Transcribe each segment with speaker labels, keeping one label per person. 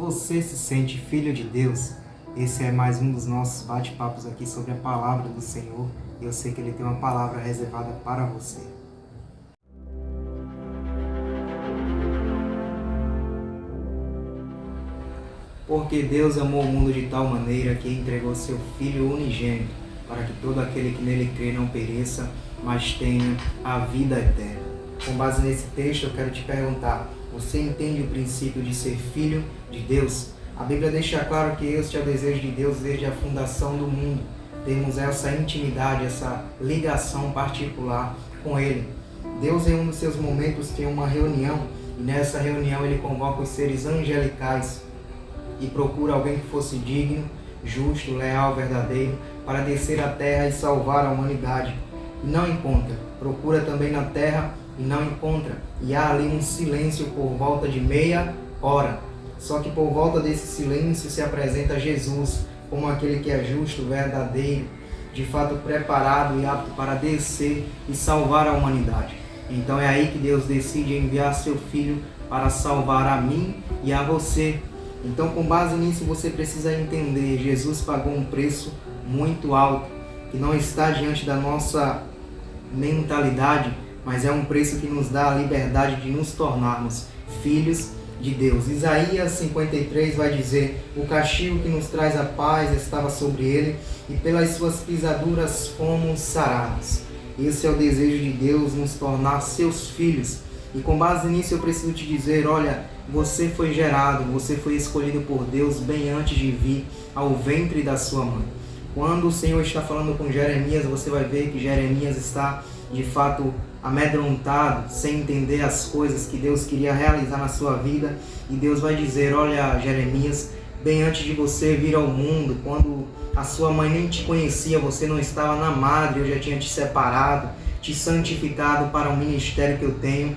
Speaker 1: Você se sente filho de Deus? Esse é mais um dos nossos bate-papos aqui sobre a palavra do Senhor. E eu sei que Ele tem uma palavra reservada para você. Porque Deus amou o mundo de tal maneira que entregou seu Filho unigênito, para que todo aquele que nele crê não pereça, mas tenha a vida eterna. Com base nesse texto, eu quero te perguntar: você entende o princípio de ser filho de Deus? A Bíblia deixa claro que este é o desejo de Deus desde a fundação do mundo. Temos essa intimidade, essa ligação particular com Ele. Deus, em um dos seus momentos, tem uma reunião, e nessa reunião Ele convoca os seres angelicais e procura alguém que fosse digno, justo, leal, verdadeiro, para descer à terra e salvar a humanidade. E não encontra. Procura também na terra e não encontra. E há ali um silêncio por volta de meia hora. Só que por volta desse silêncio se apresenta Jesus como aquele que é justo, verdadeiro, de fato preparado e apto para descer e salvar a humanidade. Então é aí que Deus decide enviar seu Filho para salvar a mim e a você. Então, com base nisso, você precisa entender: Jesus pagou um preço muito alto, que não está diante da nossa mentalidade, mas é um preço que nos dá a liberdade de nos tornarmos filhos de Deus. Isaías 53 vai dizer: o castigo que nos traz a paz estava sobre ele, e pelas suas pisaduras fomos sarados. Esse é o desejo de Deus, nos tornar seus filhos. E com base nisso eu preciso te dizer: olha, você foi gerado, você foi escolhido por Deus bem antes de vir ao ventre da sua mãe. Quando o Senhor está falando com Jeremias, você vai ver que Jeremias está de fato amedrontado, sem entender as coisas que Deus queria realizar na sua vida. E Deus vai dizer: olha, Jeremias, bem antes de você vir ao mundo, quando a sua mãe nem te conhecia, você não estava na madre, eu já tinha te separado, te santificado para o ministério que eu tenho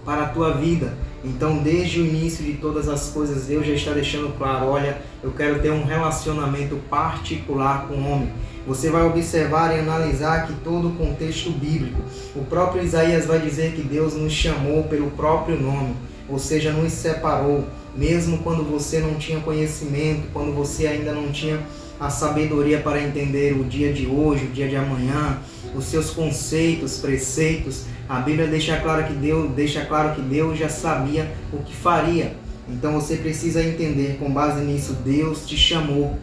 Speaker 1: para a tua vida. Então, desde o início de todas as coisas, Deus já está deixando claro: olha, eu quero ter um relacionamento particular com o homem. Você vai observar e analisar que todo o contexto bíblico, o próprio Isaías vai dizer que Deus nos chamou pelo próprio nome, ou seja, nos separou, mesmo quando você não tinha conhecimento, quando você ainda não tinha a sabedoria para entender o dia de hoje, o dia de amanhã, os seus conceitos, preceitos. A Bíblia deixa claro que Deus já sabia o que faria. Então você precisa entender: com base nisso, Deus te chamou.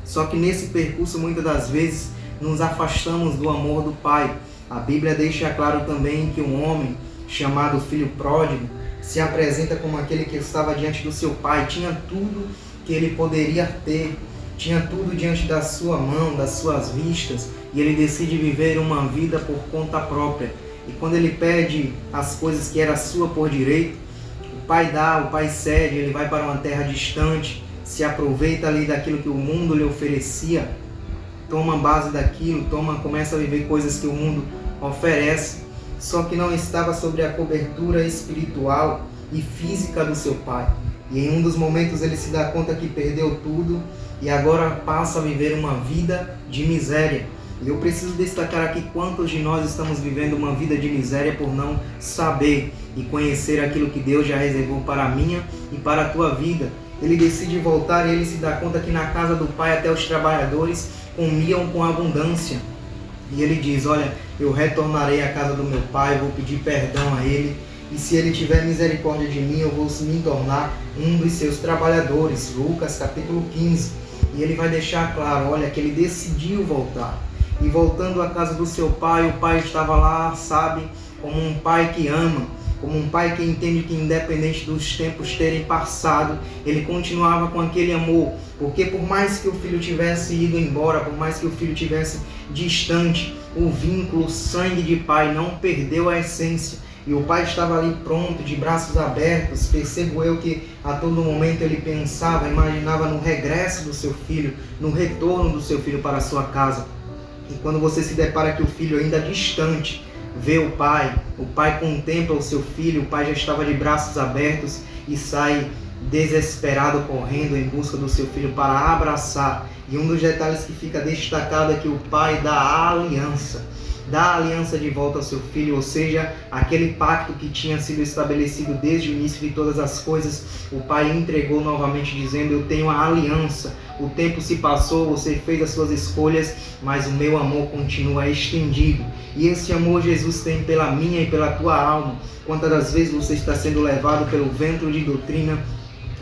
Speaker 1: Só que nesse percurso, muitas das vezes, nos afastamos do amor do Pai. A Bíblia deixa claro também que um homem chamado filho pródigo se apresenta como aquele que estava diante do seu pai, tinha tudo que ele poderia ter, tinha tudo diante da sua mão, das suas vistas, e ele decide viver uma vida por conta própria. E quando ele pede as coisas que era sua por direito, o pai dá, o pai cede, ele vai para uma terra distante, se aproveita ali daquilo que o mundo lhe oferecia, toma base daquilo, começa a viver coisas que o mundo oferece, só que não estava sobre a cobertura espiritual e física do seu pai. E em um dos momentos ele se dá conta que perdeu tudo e agora passa a viver uma vida de miséria. E eu preciso destacar aqui quantos de nós estamos vivendo uma vida de miséria por não saber e conhecer aquilo que Deus já reservou para a minha e para a tua vida. Ele decide voltar e ele se dá conta que na casa do pai até os trabalhadores comiam com abundância. E ele diz: olha, eu retornarei à casa do meu pai, vou pedir perdão a ele, e se ele tiver misericórdia de mim, eu vou me tornar um dos seus trabalhadores. Lucas capítulo 15. E ele vai deixar claro, olha, que ele decidiu voltar. E voltando à casa do seu pai, o pai estava lá, sabe, como um pai que ama, como um pai que entende que independente dos tempos terem passado, ele continuava com aquele amor. Porque por mais que o filho tivesse ido embora, por mais que o filho tivesse distante, o vínculo, o sangue de pai não perdeu a essência. E o pai estava ali pronto, de braços abertos. Percebo eu que a todo momento ele pensava, imaginava no regresso do seu filho, no retorno do seu filho para a sua casa. E quando você se depara que o filho ainda distante vê o pai contempla o seu filho, o pai já estava de braços abertos e sai desesperado correndo em busca do seu filho para abraçar. E um dos detalhes que fica destacado é que o pai dá a aliança. dá a aliança de volta ao seu filho, ou seja, aquele pacto que tinha sido estabelecido desde o início de todas as coisas, o Pai entregou novamente dizendo: eu tenho a aliança, o tempo se passou, você fez as suas escolhas, mas o meu amor continua estendido. E esse amor Jesus tem pela minha e pela tua alma. Quantas das vezes você está sendo levado pelo vento de doutrina,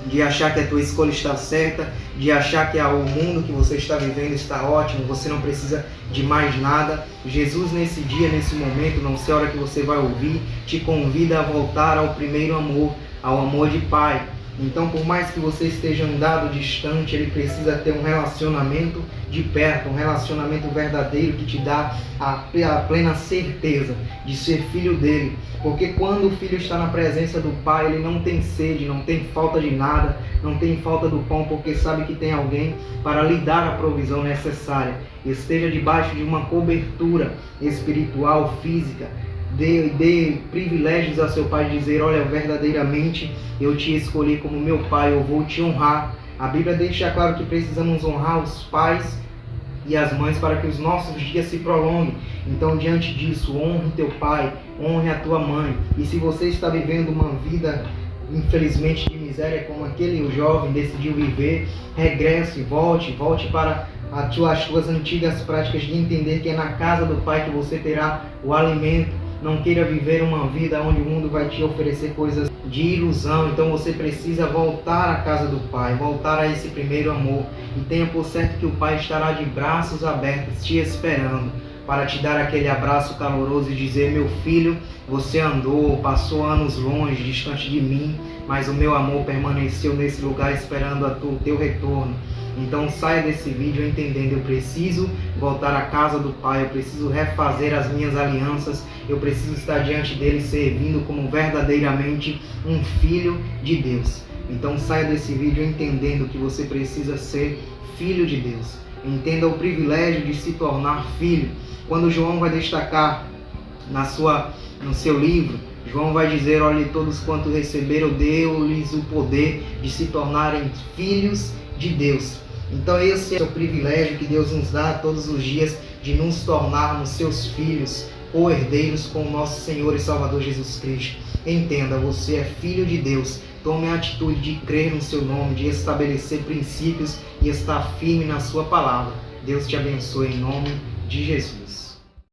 Speaker 1: de achar que a tua escolha está certa, de achar que o mundo que você está vivendo está ótimo, você não precisa de mais nada. Jesus, nesse dia, nesse momento, não sei a hora que você vai ouvir, te convida a voltar ao primeiro amor, ao amor de Pai. Então, por mais que você esteja andado distante, ele precisa ter um relacionamento de perto, um relacionamento verdadeiro que te dá a plena certeza de ser filho dele. Porque quando o filho está na presença do Pai, ele não tem sede, não tem falta de nada, não tem falta do pão, porque sabe que tem alguém para lhe dar a provisão necessária. Esteja debaixo de uma cobertura espiritual, física. Dê privilégios a seu pai, dizer: olha, verdadeiramente eu te escolhi como meu pai, eu vou te honrar. A Bíblia deixa claro que precisamos honrar os pais e as mães para que os nossos dias se prolonguem. Então, diante disso, honre teu pai, honre a tua mãe. E se você está vivendo uma vida, infelizmente, de miséria, como aquele jovem decidiu viver, regresse, volte para as tuas antigas práticas de entender que é na casa do Pai que você terá o alimento. Não queira viver uma vida onde o mundo vai te oferecer coisas de ilusão. Então você precisa voltar à casa do Pai, voltar a esse primeiro amor. E tenha por certo que o Pai estará de braços abertos te esperando para te dar aquele abraço caloroso e dizer: meu filho, você andou, passou anos longe, distante de mim, mas o meu amor permaneceu nesse lugar esperando o teu retorno. Então saia desse vídeo entendendo: eu preciso voltar à casa do Pai, eu preciso refazer as minhas alianças, eu preciso estar diante dele servindo como verdadeiramente um filho de Deus. Então saia desse vídeo entendendo que você precisa ser filho de Deus. Entenda o privilégio de se tornar filho. Quando João vai destacar no seu livro, João vai dizer: olha, todos quanto receberam, deu-lhes o poder de se tornarem filhos de Deus. Então esse é o privilégio que Deus nos dá todos os dias, de nos tornarmos seus filhos, co-herdeiros com o nosso Senhor e Salvador Jesus Cristo. Entenda, você é filho de Deus. Tome a atitude de crer no seu nome, de estabelecer princípios e estar firme na sua palavra. Deus te abençoe em nome de Jesus.